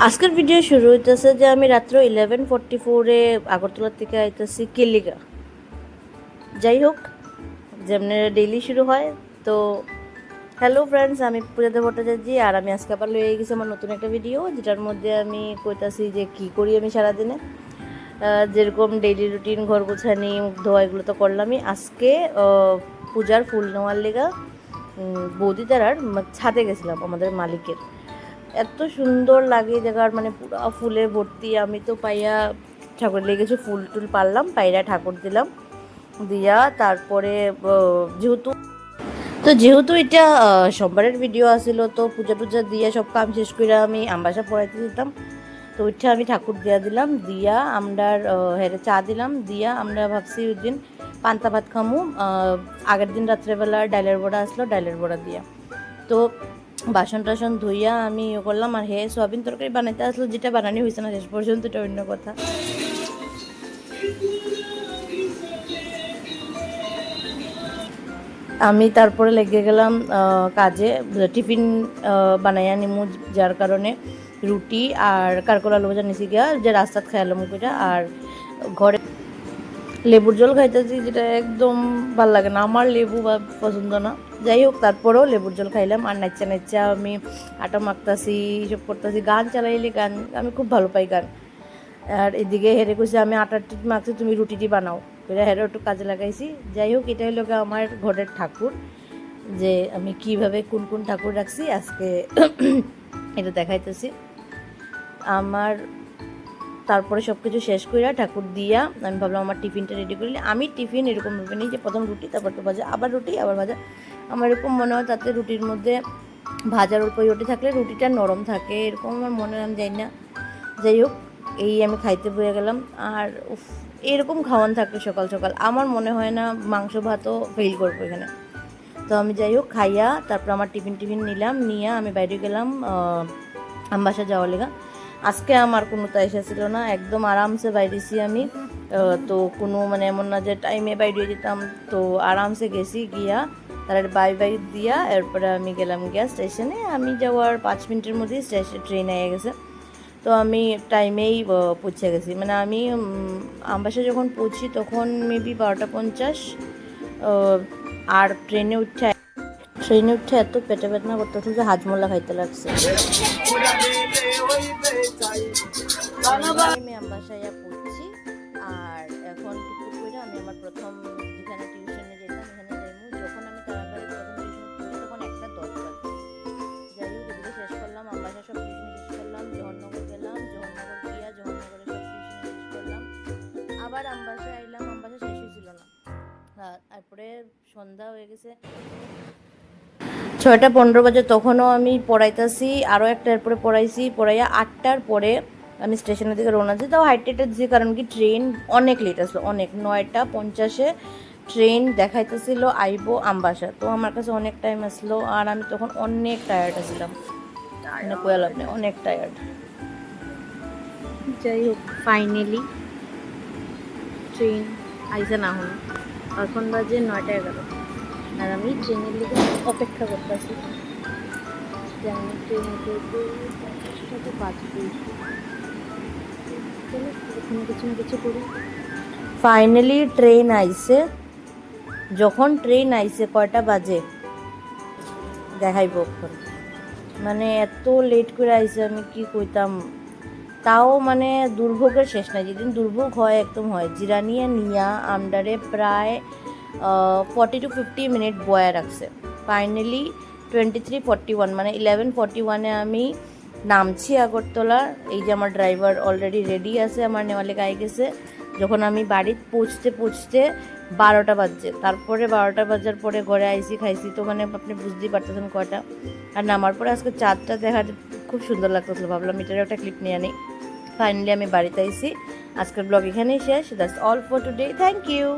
আজকের ভিডিও শুরু হইতেছে যে আমি রাত্র 11:44 আগরতলা থেকে আইতেছি কেলিগা। যাই হোক, যেমনি ডেইলি শুরু হয়। তো হ্যালো ফ্রেন্ডস, আমি পূজাতে ভট্টাচার্য আর আমি আজকে আবার লয়ে গেছি আমার নতুন একটা ভিডিও, যেটার মধ্যে আমি কইতাছি যে কি করি আমি সারাদিনে। যেরকম ডেইলি রুটিন, ঘর গোছানি, মুখ ধোয়া, এগুলো তো করলামই। আজকে পূজার ফুল নেওয়ার লেগা বৌদি তারার ছাদে গেছিলাম আমাদের মালিকের। এত সুন্দর লাগে জায়গার, মানে পুরো ফুলে ভর্তি। আমি তো পাইয়া ঠাকুর লেগেছে, ফুল টুল পারলাম, পায়রা ঠাকুর দিলাম, দিয়া তারপরে যেহেতু এটা সোমবারের ভিডিও আসিল, তো পূজা টুজা দিয়ে সব কাম শেষ করে আমি আমবাসা পড়াইতে দিতাম। তো ওইটা আমি ঠাকুর দিয়া দিলাম, দিয়া আমরা হেরে চা দিলাম, দিয়া আমরা ভাবছি ওই দিন পান্তা ভাত খামু। আগের দিন রাত্রেবেলা ডাইলের বড়া আসলো, ডাইলের বড়া দিয়া। তো বাসন টাসন ধুইয়া আমি ইয়ে করলাম। আর সোয়াবিন তরকারি বানাইতে আসলো, যেটা বানানি হয়েছে না শেষ পর্যন্ত, এটা অন্য কথা। আমি তারপরে লেগে গেলাম কাজে, টিফিন বানাইয়া নিমু, যার কারণে রুটি আর কারকল আলু ভাজা নিচে গিয়া যে রাস্তাত খাইলাম ওইটা। আর ঘরে লেবুর জল খাইতেছি, যেটা একদম ভাল লাগে না আমার, লেবু বা পছন্দ না। যাই হোক, তারপরেও লেবুর জল খাইলাম। আর নাচ্চা নাচ্চা আমি আটা মাখতাছি, সব করতেছি। গান চালাইলে গান, আমি খুব ভালো পাই গান। আর এদিকে হেরে কইছে আমি আটার টিট মাখছি, তুমি রুটিটি বানাও। এটা হেরে একটু কাজে লাগাইছি। যাই হোক, এটা হলো আমার ঘরের ঠাকুর, যে আমি কিভাবে কোন কোন ঠাকুর রাখছি আজকে এটা দেখাইতেছি আমার। তারপরে সব কিছু শেষ করে ঠাকুর দিয়া আমি ভাবলাম আমার টিফিনটা রেডি করলে। আমি টিফিন এরকমভাবে নিই যে প্রথম রুটি, তারপর তো ভাজা, আবার রুটি, আবার ভাজা। আমার এরকম মনে হয় তাতে রুটির মধ্যে ভাজার অল্প রুটি থাকলে রুটিটা নরম থাকে, এরকম আমার মনে হয়, আমি জানি না। যাই হোক, এই আমি খাইতে বয়ে গেলাম। আর এরকম খাওয়ান থাকলে সকাল সকাল আমার মনে হয় না মাংস ভাতও ফেল করবো এখানে। তো আমি যাই হোক খাইয়া তারপর আমার টিফিন নিলাম, নিয়ে আমি বাইরে গেলাম আমবাসা যাওয়ার লেগা। আজকে আমার কোনো তাইসা ছিল না, একদম আরামসে বাইরেছি আমি। তো কোনো মানে এমন না যে টাইমে বাইরে যেতাম, তো আরামসে গেছি, গিয়া তার বাই বাই দিয়া এরপরে আমি গেলাম গিয়া স্টেশনে। আমি যাওয়ার 5 মিনিটের মধ্যেই ট্রেন এসে গেছে। তো আমি টাইমেই পৌঁছে গেছি, মানে আমি আমবাসা যখন পৌঁছি তখন মেবি 12:50। আর ট্রেনে উঠে এত পেটে বেদনা করতেছে যে হাজমোলা খাইতে লাগছে। আমি আমবাসায় পড়ছি। আর এখন টুকটুক করে আমি আমার প্রথম যেখানে টিউশনে যেতাম এখানে যাইমু। যখন আমি তারাবাড়িতে প্রথম টিউশন করি তখন 1:10 বাজে। যাই হোক, এদিকে শেষ করলাম, আমবাসা সব টিউশন শেষ করলাম, জহরনগর গেলাম, জহরনগর গিয়া জহরনগরে সব টিউশন শেষ করলাম। আবার আমবাসা আইলাম, আমবাসা শেষ হয়েছিল না। তারপরে সন্ধ্যা হয়ে গেছে, 6:15 বাজে, তখনও আমি পড়াইতেছি। আরও একটা এরপরে পড়াইছি, পড়াইয়া 8টার পরে আমি স্টেশনের দিকে রওনা দিই। তাও হাইটে দিয়েছি, কারণ কি ট্রেন অনেক লেট আসলো, অনেক। 9:50 ট্রেন দেখাইতেছিল আইবো আমবাসা। তো আমার কাছে অনেক টাইম আসলো, আর আমি তখন অনেক টায়ার্ড আসছিলাম, মানে কোয়া লাভ নেই, অনেক টায়ার্ড। যাই হোক, ফাইনালি ট্রেন আইসা না হলো। এখন বাজে 9:11, আর আমি ট্রেনের লিগে অপেক্ষা করতেছি যে আমি ট্রেন উঠে 50টাতে বাজবে। চলো ওখানে কিছু না কিছু করি। ফাইনালি ট্রেন আইছে। যখন ট্রেন আইছে কয়টা বাজে দেখাইব ওখান, মানে এত লেট করে আইছে, আমি কি কইতাম। তাও মানে দুর্ভোগের শেষ নাই, যেদিন দুর্ভোগ হয় একদম হয়। জিরানিয়া নিয়া আমডারে প্রায় 40 to 50 মিনিট বয়া রাখছে। ফাইনালি 23:41 মানে 11:41 আমি নামছি আগরতলা। এই যে আমার ড্রাইভার অলরেডি রেডি আছে, আমার নেওয়ালে গায়ে গেছে। যখন আমি বাড়িতে পৌঁছতে 12টা বাজছে। তারপরে 12টা বাজার পরে ঘরে আইসি, খাইছি। তো মানে আপনি বুঝতেই পারতেছেন কয়টা। আর নামার পরে আজকে চাঁদটা দেখার খুব সুন্দর লাগতেছিল, ভাবলাম এটারও একটা ক্লিপ নিয়ে নিই। ফাইনালি আমি বাড়িতে আইসি। আজকের ব্লগ এখানেই শেষ। That's all for today. Thank you.